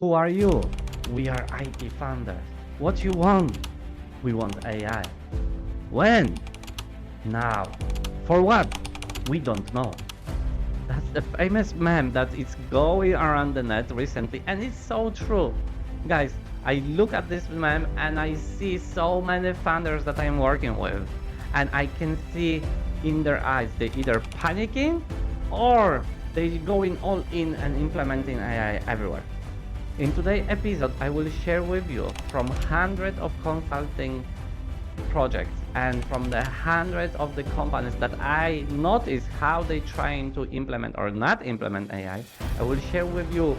Who are you? We are IT founders. What you want? We want AI. When? Now. For what? We don't know. That's the famous meme that is going around the net recently, and it's so true. Guys, I look at this meme and I see so many founders that I'm working with, and I can see in their eyes they either panicking or they going all in and implementing AI everywhere. In today's episode, I will share with you from hundreds of consulting projects and from the hundreds of the companies that I notice how they trying to implement or not implement AI. I will share with you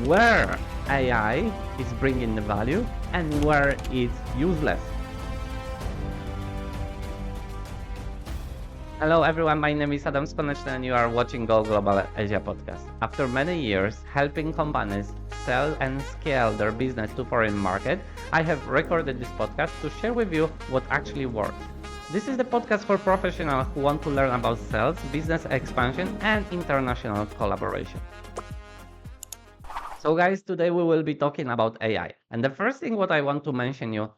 where AI is bringing the value and where it's useless. Hello everyone, my name is Adam Skoneczny and you are watching Go Global Asia podcast. After many years helping companies sell and scale their business to foreign market, I have recorded this podcast to share with you what actually works. This is the podcast for professionals who want to learn about sales, business expansion and international collaboration. So guys, today we will be talking about AI. And the first thing what I want to mention you,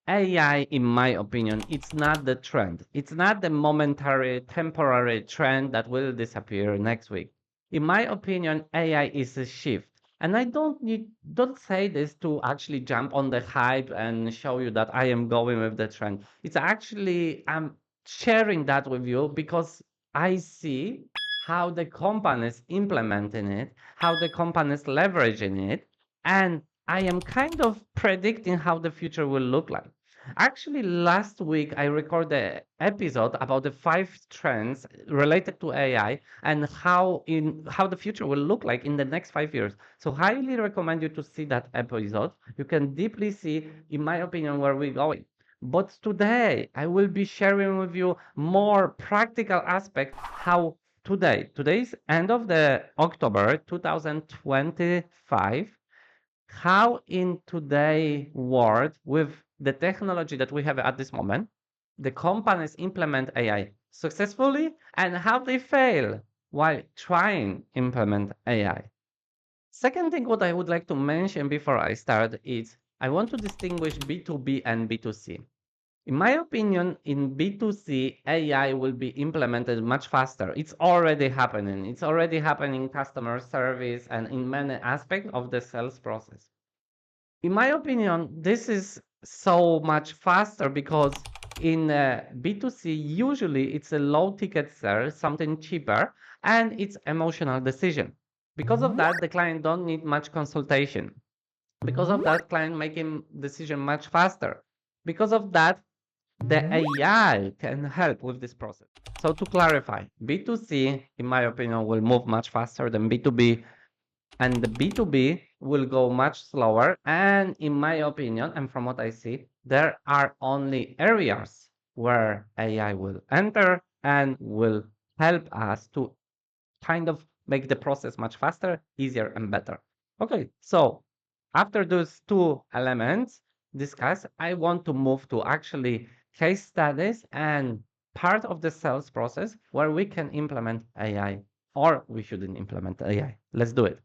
AI, in my opinion, it's not the trend. It's not the momentary, temporary trend that will disappear next week. In my opinion, AI is a shift. And I don't say this to actually jump on the hype and show you that I am going with the trend. It's actually, I'm sharing that with you because I see how the companies implementing it, how the companies leveraging it, and I am kind of predicting how the future will look like. Actually, last week I recorded an episode about the 5 trends related to AI and how the future will look like in the next 5 years. So highly recommend you to see that episode. You can deeply see, in my opinion, where we're going. But today I will be sharing with you more practical aspect how today's end of the October 2025, how in today's world with the technology that we have at this moment, the companies implement AI successfully and how they fail while trying implement AI. Second thing what I would like to mention before I start is I want to distinguish B2B and B2C. In my opinion, in B2C, AI will be implemented much faster. It's already happening. It's already happening in customer service and in many aspects of the sales process. In my opinion, this is so much faster because in B2C, usually it's a low ticket sale, something cheaper, and it's emotional decision. Because of that, the client don't need much consultation. Because of that, client making decision much faster. Because of that, the AI can help with this process. So to clarify, B2C, in my opinion, will move much faster than B2B, and the B2B will go much slower. And in my opinion, and from what I see, there are only areas where AI will enter and will help us to kind of make the process much faster, easier, and better. Okay, so after those two elements discussed, I want to move to actually case studies and part of the sales process where we can implement AI or we shouldn't implement AI. Let's do it.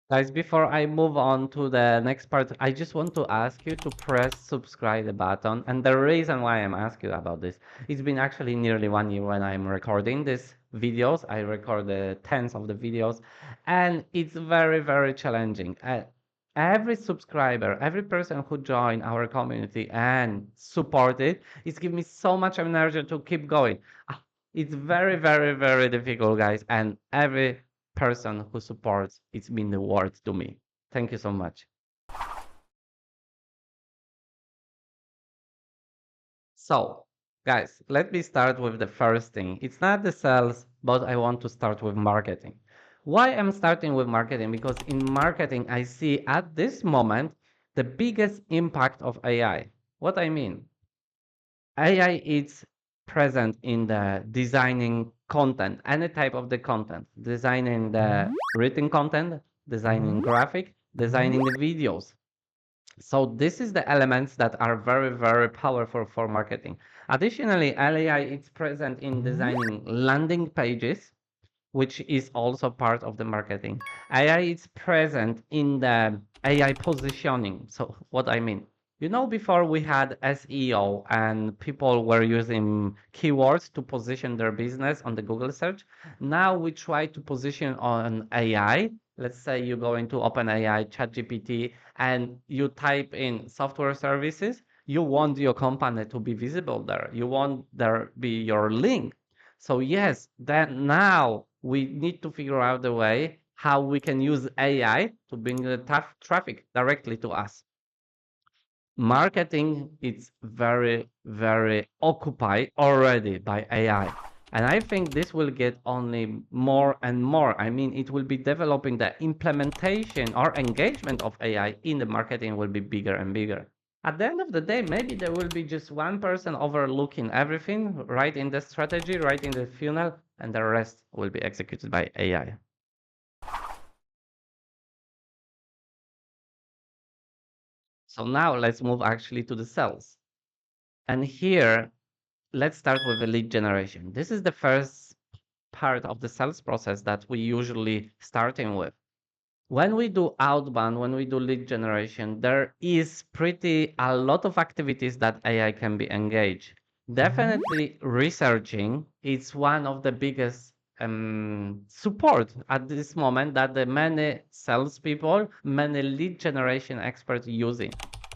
Guys, before I move on to the next part, I just want to ask you to press subscribe button. And the reason why I'm asking you about this, it's been actually nearly 1 year when I'm recording these videos. I record the tens of the videos, and it's very, very challenging. Every subscriber, every person who joined our community and support it, it's given me so much energy to keep going. It's very, very, very difficult, guys, and every person who supports, it's been the worth to me. Thank you so much. So, guys, let me start with the first thing. It's not the sales, but I want to start with marketing. Why I'm starting with marketing? Because in marketing, I see at this moment the biggest impact of AI. What I mean, AI is present in the designing content, any type of the content, designing the written content, designing graphic, designing the videos. So this is the elements that are very, very powerful for marketing. Additionally, AI is present in designing landing pages, which is also part of the marketing. AI is present in the AI positioning. So what I mean, before we had SEO and people were using keywords to position their business on the Google search. Now we try to position on AI. Let's say you go into OpenAI, ChatGPT, and you type in software services. You want your company to be visible there. You want there be your link. So yes, then now we need to figure out a way how we can use AI to bring the traffic directly to us. Marketing is very, very occupied already by AI. And I think this will get only more and more. I mean, it will be developing the implementation or engagement of AI in the marketing will be bigger and bigger. At the end of the day, maybe there will be just one person overlooking everything, writing the strategy, writing the funnel, and the rest will be executed by AI. So now let's move actually to the sales. And here, let's start with the lead generation. This is the first part of the sales process that we usually starting with. When we do outbound, when we do lead generation, there is pretty a lot of activities that AI can be engaged. Definitely researching is one of the biggest support at this moment that the many salespeople, many lead generation experts using.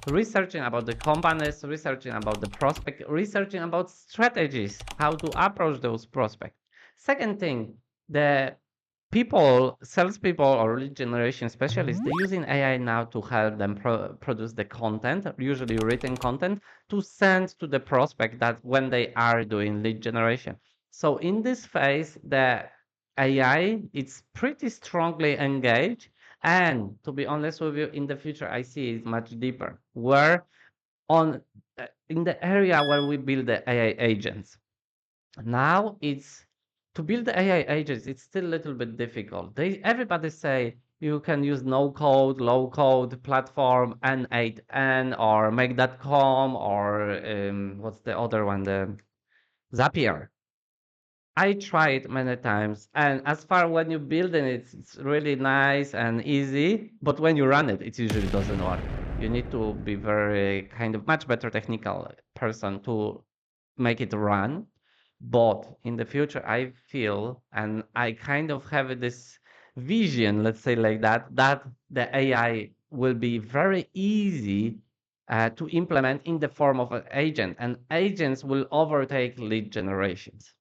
Researching about the companies, researching about the prospect, researching about strategies, how to approach those prospects. Second thing, the salespeople or lead generation specialists, they're using AI now to help them produce the content, usually written content, to send to the prospect that when they are doing lead generation. So in this phase, the AI is pretty strongly engaged. And to be honest with you, in the future, I see it much deeper, where on in the area where we build the AI agents. Now it's to build the AI agents, it's still a little bit difficult. Everybody say you can use no code, low code platform, N8N or make.com or what's the other one, the Zapier. I tried many times, and as far when you build it, it's really nice and easy. But when you run it, it usually doesn't work. You need to be very kind of much better technical person to make it run. But in the future, I feel, and I kind of have this vision, let's say like that, that the AI will be very easy to implement in the form of an agent, and agents will overtake lead generations.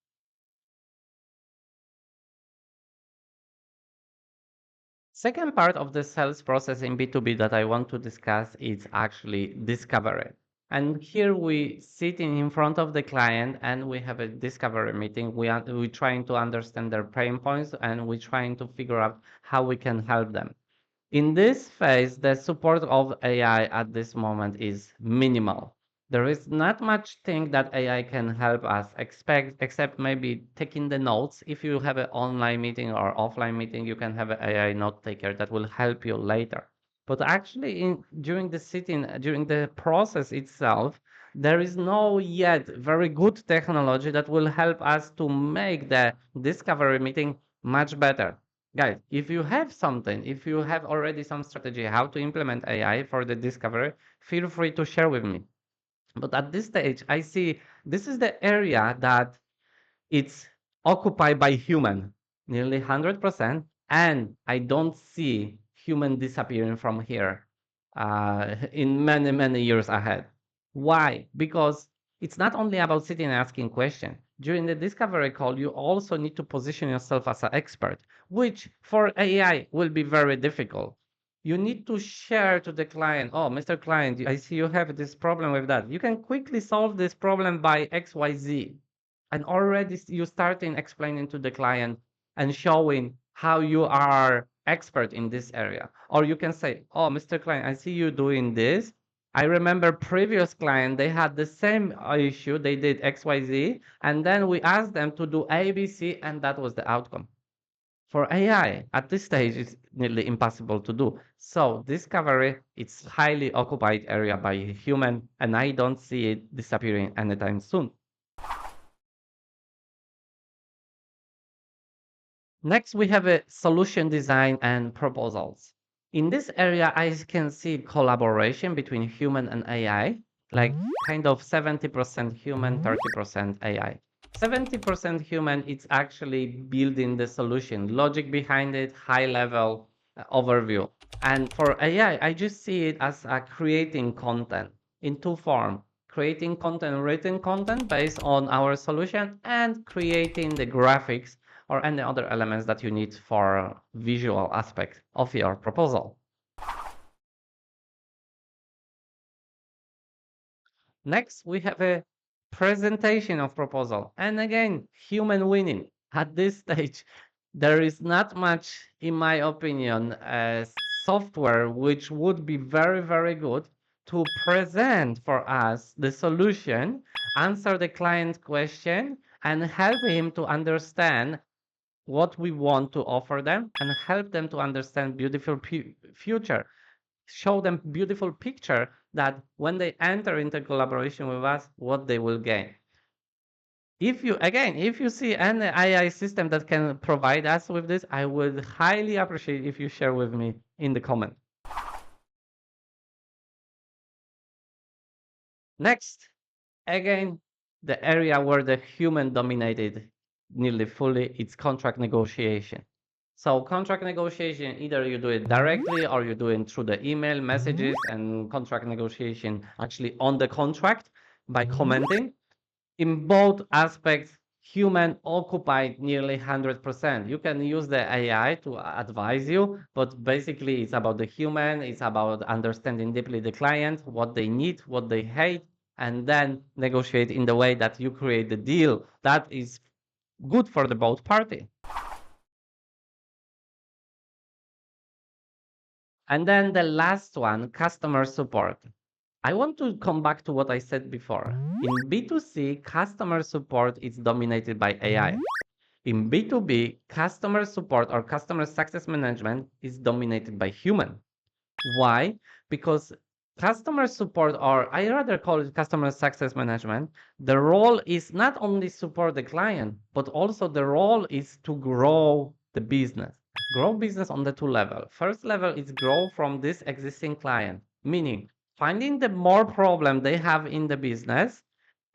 Second part of the sales process in B2B that I want to discuss is actually discovery. And here we sit in front of the client and we have a discovery meeting. We're trying to understand their pain points and we're trying to figure out how we can help them. In this phase, the support of AI at this moment is minimal. There is not much thing that AI can help us except maybe taking the notes. If you have an online meeting or offline meeting, you can have an AI note taker that will help you later. But actually, during the sitting, during the process itself, there is no yet very good technology that will help us to make the discovery meeting much better. Guys, if you have something, if you have already some strategy how to implement AI for the discovery, feel free to share with me. But at this stage, I see this is the area that it's occupied by human, nearly 100%, and I don't see human disappearing from here in many, many years ahead. Why? Because it's not only about sitting and asking questions. During the discovery call, you also need to position yourself as an expert, which for AI will be very difficult. You need to share to the client, oh, Mr. Client, I see you have this problem with that. You can quickly solve this problem by XYZ. And already you starting explaining to the client and showing how you are expert in this area. Or you can say, oh, Mr. Client, I see you doing this. I remember previous client, they had the same issue. They did XYZ. And then we asked them to do ABC, and that was the outcome. For AI, at this stage, it's nearly impossible to do. So discovery, it's highly occupied area by human, and I don't see it disappearing anytime soon. Next, we have a solution design and proposals. In this area, I can see collaboration between human and AI, like kind of 70% human, 30% AI. 70% human, it's actually building the solution, logic behind it, high level overview. And for AI, I just see it as creating content in two forms: creating content, written content based on our solution, and creating the graphics or any other elements that you need for visual aspect of your proposal. Next, we have a presentation of proposal. And again, human winning. At this stage, there is not much, in my opinion, software which would be very, very good to present for us the solution, answer the client question, and help him to understand what we want to offer them and help them to understand beautiful future, show them beautiful picture that when they enter into collaboration with us, what they will gain. If you see an AI system that can provide us with this, I would highly appreciate if you share with me in the comment. Next, again, the area where the human dominated nearly fully, it's contract negotiation. So contract negotiation, either you do it directly or you do it through the email messages, and contract negotiation actually on the contract by commenting. In both aspects, human occupied nearly 100%. You can use the AI to advise you, but basically it's about the human, it's about understanding deeply the client, what they need, what they hate, and then negotiate in the way that you create the deal that is good for the both party. And then the last one, customer support. I want to come back to what I said before. In B2C, customer support is dominated by AI. In B2B, customer support or customer success management is dominated by human. Why? Because customer support, or I rather call it customer success management, the role is not only support the client, but also the role is to grow the business. Grow business on the two level. First level is grow from this existing client, meaning finding the more problem they have in the business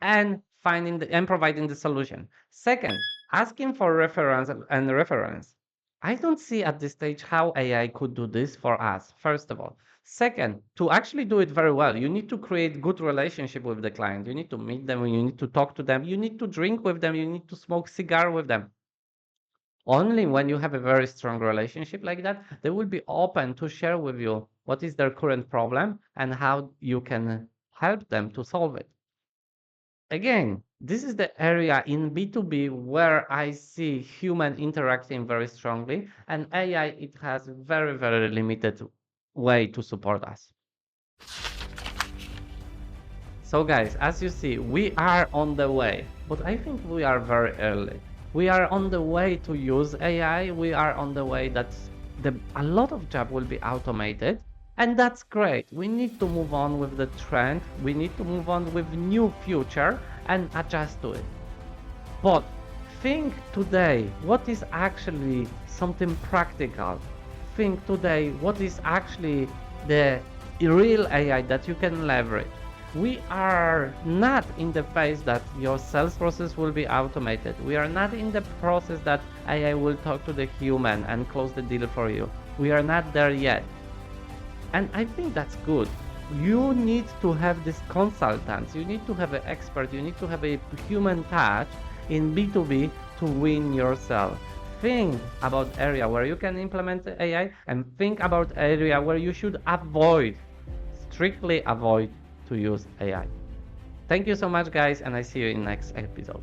and and providing the solution. Second, asking for reference and reference. I don't see at this stage how AI could do this for us, first of all. Second, to actually do it very well, you need to create good relationship with the client. You need to meet them, you need to talk to them, you need to drink with them, you need to smoke cigar with them. Only when you have a very strong relationship like that, they will be open to share with you what is their current problem and how you can help them to solve it. Again, this is the area in B2B where I see human interacting very strongly, and AI, it has very, very limited way to support us. So guys, as you see, we are on the way, but I think we are very early. We are on the way to use AI. We are on the way that a lot of job will be automated, and that's great. We need to move on with the trend. We need to move on with new future and adjust to it. But think today, what is actually something practical? Think today, what is actually the real AI that you can leverage? We are not in the phase that your sales process will be automated. We are not in the process that AI will talk to the human and close the deal for you. We are not there yet. And I think that's good. You need to have these consultants, you need to have an expert, you need to have a human touch in B2B to win yourself. Think about area where you can implement AI, and think about area where you should strictly avoid to use AI. Thank you so much guys, and I see you in next episode.